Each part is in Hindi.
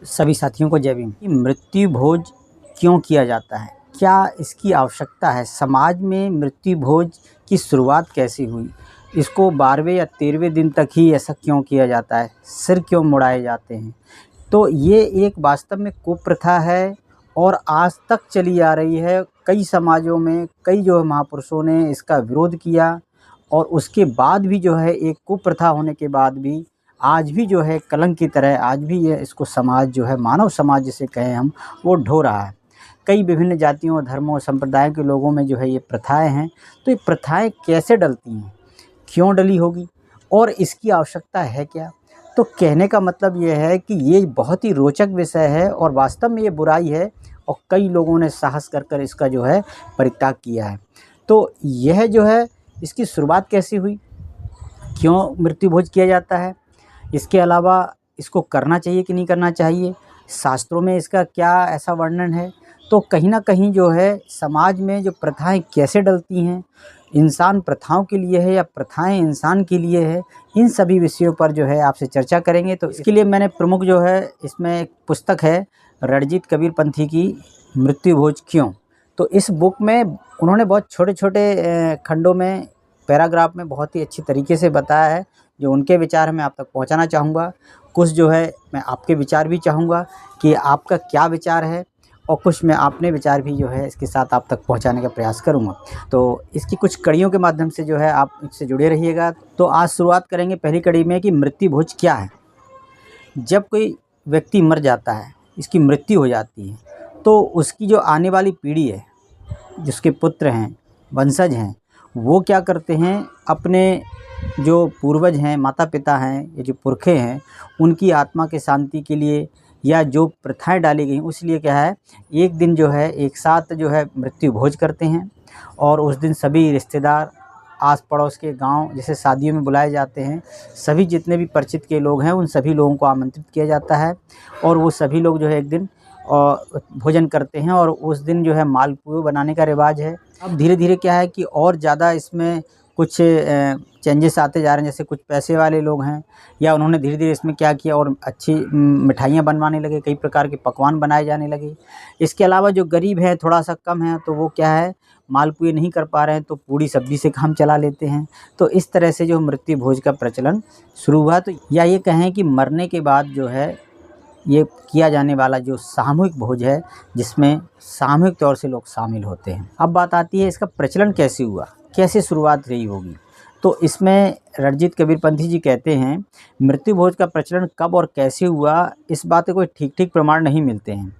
सभी साथियों को जय भीम। मृत्यु भोज क्यों किया जाता है, क्या इसकी आवश्यकता है, समाज में मृत्यु भोज की शुरुआत कैसे हुई, इसको 12वें या 13वें दिन तक ही ऐसा क्यों किया जाता है, सिर क्यों मुड़ाए जाते हैं। तो ये एक वास्तव में कुप्रथा है और आज तक चली आ रही है। कई समाजों में कई जो है महापुरुषों ने इसका विरोध किया और उसके बाद भी जो है एक कुप्रथा होने के बाद भी आज भी जो है कलंक की तरह आज भी ये इसको समाज जो है मानव समाज जिसे कहें हम वो ढो रहा है। कई विभिन्न जातियों धर्मों संप्रदायों के लोगों में जो है ये प्रथाएं हैं। तो ये प्रथाएं कैसे डलती हैं, क्यों डली होगी और इसकी आवश्यकता है क्या। तो कहने का मतलब ये है कि ये बहुत ही रोचक विषय है और वास्तव में ये बुराई है और कई लोगों ने साहस कर कर इसका जो है परित्याग किया है। तो यह जो है इसकी शुरुआत कैसी हुई, क्यों मृत्यु भोज किया जाता है, इसके अलावा इसको करना चाहिए कि नहीं करना चाहिए, शास्त्रों में इसका क्या ऐसा वर्णन है। तो कहीं ना कहीं जो है समाज में जो प्रथाएं कैसे डलती हैं, इंसान प्रथाओं के लिए है या प्रथाएं इंसान के लिए है, इन सभी विषयों पर जो है आपसे चर्चा करेंगे। तो इसके लिए मैंने प्रमुख जो है इसमें एक पुस्तक है रणजीत कबीर पंथी की मृत्यु भोज क्यों। तो इस बुक में उन्होंने बहुत छोटे छोटे खंडों में पैराग्राफ में बहुत ही अच्छी तरीके से बताया है। जो उनके विचार मैं आप तक पहुंचाना चाहूँगा, कुछ जो है मैं आपके विचार भी चाहूँगा कि आपका क्या विचार है और कुछ मैं अपने विचार भी जो है इसके साथ आप तक पहुंचाने का प्रयास करूँगा। तो इसकी कुछ कड़ियों के माध्यम से जो है आप इससे जुड़े रहिएगा। तो आज शुरुआत करेंगे पहली कड़ी में कि मृत्यु भोज क्या है। जब कोई व्यक्ति मर जाता है, इसकी मृत्यु हो जाती है, तो उसकी जो आने वाली पीढ़ी है, जिसके पुत्र हैं वंशज हैं, वो क्या करते हैं, अपने जो पूर्वज हैं माता पिता हैं या जो पुरखे हैं उनकी आत्मा के शांति के लिए या जो प्रथाएं डाली गई उस लिए क्या है एक दिन जो है एक साथ जो है मृत्यु भोज करते हैं। और उस दिन सभी रिश्तेदार आस पड़ोस के गांव जैसे शादियों में बुलाए जाते हैं, सभी जितने भी परिचित के लोग हैं उन सभी लोगों को आमंत्रित किया जाता है और वो सभी लोग जो है एक दिन और भोजन करते हैं और उस दिन जो है मालपुए बनाने का रिवाज है। अब धीरे धीरे क्या है कि और ज़्यादा इसमें कुछ चेंजेस आते जा रहे हैं। जैसे कुछ पैसे वाले लोग हैं या उन्होंने धीरे धीरे इसमें क्या किया और अच्छी मिठाइयाँ बनवाने लगे, कई प्रकार के पकवान बनाए जाने लगे। इसके अलावा जो गरीब है थोड़ा सा कम है तो वो क्या है मालपुए नहीं कर पा रहे हैं तो पूड़ी सब्जी से काम चला लेते हैं। तो इस तरह से जो मृत्यु भोज का प्रचलन शुरू हुआ। तो या ये कहें कि मरने के बाद जो है ये किया जाने वाला जो सामूहिक भोज है जिसमें सामूहिक तौर से लोग शामिल होते हैं। अब बात आती है इसका प्रचलन कैसे हुआ, कैसे शुरुआत रही होगी। तो इसमें रणजीत कबीर पंथी जी कहते हैं मृत्यु भोज का प्रचलन कब और कैसे हुआ, इस बात के कोई ठीक प्रमाण नहीं मिलते हैं,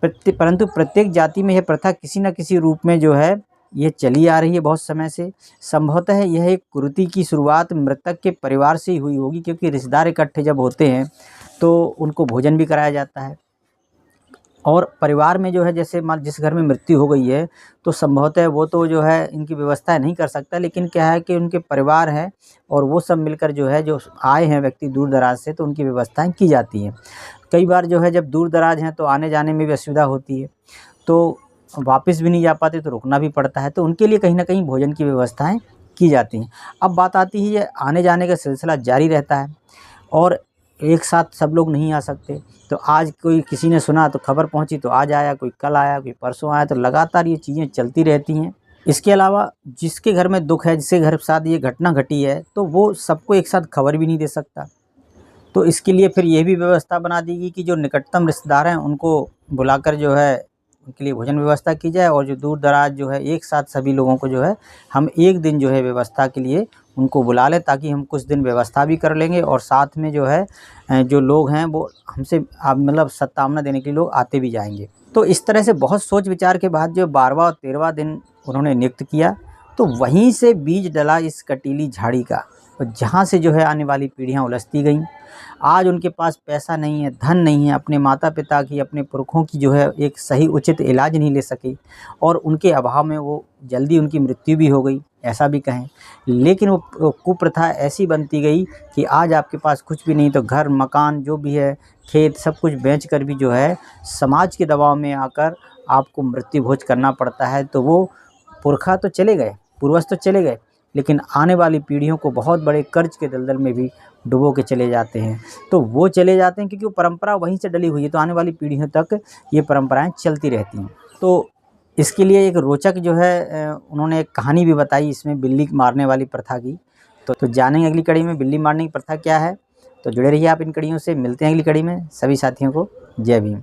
परंतु प्रत्येक जाति में यह प्रथा किसी न किसी रूप में जो है ये चली आ रही है बहुत समय से। संभवतः यह एक कुरीति की शुरुआत मृतक के परिवार से ही हुई होगी, क्योंकि रिश्तेदार इकट्ठे जब होते हैं तो उनको भोजन भी कराया जाता है। और परिवार में जो है जैसे मान जिस घर में मृत्यु हो गई है तो संभवतः वो तो जो है इनकी व्यवस्था नहीं कर सकता, लेकिन क्या है कि उनके परिवार है और वो सब मिलकर जो है जो आए हैं व्यक्ति दूर दराज से तो उनकी व्यवस्थाएं की जाती हैं। कई बार जो है जब दूर दराज हैं तो आने जाने में भी असुविधा होती है, तो वापस भी नहीं जा पाते तो रुकना भी पड़ता है, तो उनके लिए कहीं ना कहीं भोजन की व्यवस्थाएँ की जाती हैं। अब बात आती है ये आने जाने का सिलसिला जारी रहता है और एक साथ सब लोग नहीं आ सकते। तो आज कोई किसी ने सुना तो खबर पहुंची तो आज आया, कोई कल आया, कोई परसों आया, तो लगातार ये चीज़ें चलती रहती हैं। इसके अलावा जिसके घर में दुख है, जिसके घर के साथ ये घटना घटी है, तो वो सबको एक साथ खबर भी नहीं दे सकता। तो इसके लिए फिर ये भी व्यवस्था बना दी गई कि जो निकटतम रिश्तेदार हैं उनको बुलाकर जो है उनके लिए भोजन व्यवस्था की जाए और जो दूर दराज जो है एक साथ सभी लोगों को जो है हम एक दिन जो है व्यवस्था के लिए उनको बुला लें, ताकि हम कुछ दिन व्यवस्था भी कर लेंगे और साथ में जो है जो लोग हैं वो हमसे मतलब सत्तावना देने के लिए लोग आते भी जाएंगे। तो इस तरह से बहुत सोच विचार के बाद जो 12वां और 13वां दिन उन्होंने नियुक्त किया, तो वहीं से बीज डला इस कटीली झाड़ी का, और जहाँ से जो है आने वाली पीढ़ियाँ उलझती गईं। आज उनके पास पैसा नहीं है, धन नहीं है, अपने माता पिता की अपने पुरखों की जो है एक सही उचित इलाज नहीं ले सके और उनके अभाव में वो जल्दी उनकी मृत्यु भी हो गई, ऐसा भी कहें। लेकिन वो कुप्रथा ऐसी बनती गई कि आज आपके पास कुछ भी नहीं तो घर मकान जो भी है खेत सब कुछ बेच कर भी जो है समाज के दबाव में आकर आपको मृत्यु भोज करना पड़ता है। तो वो पुरखा तो चले गए, पूर्वज तो चले गए, लेकिन आने वाली पीढ़ियों को बहुत बड़े कर्ज के दलदल में भी डुबो के चले जाते हैं। तो वो चले जाते हैं क्योंकि वो परंपरा वहीं से डली हुई है, तो आने वाली पीढ़ियों तक ये परंपराएं चलती रहती हैं। तो इसके लिए एक रोचक जो है उन्होंने एक कहानी भी बताई इसमें बिल्ली मारने वाली प्रथा की। तो जानेंगे अगली कड़ी में बिल्ली मारने की प्रथा क्या है। तो जुड़े रहिए आप इन कड़ियों से। मिलते हैं अगली कड़ी में। सभी साथियों को जय भीम।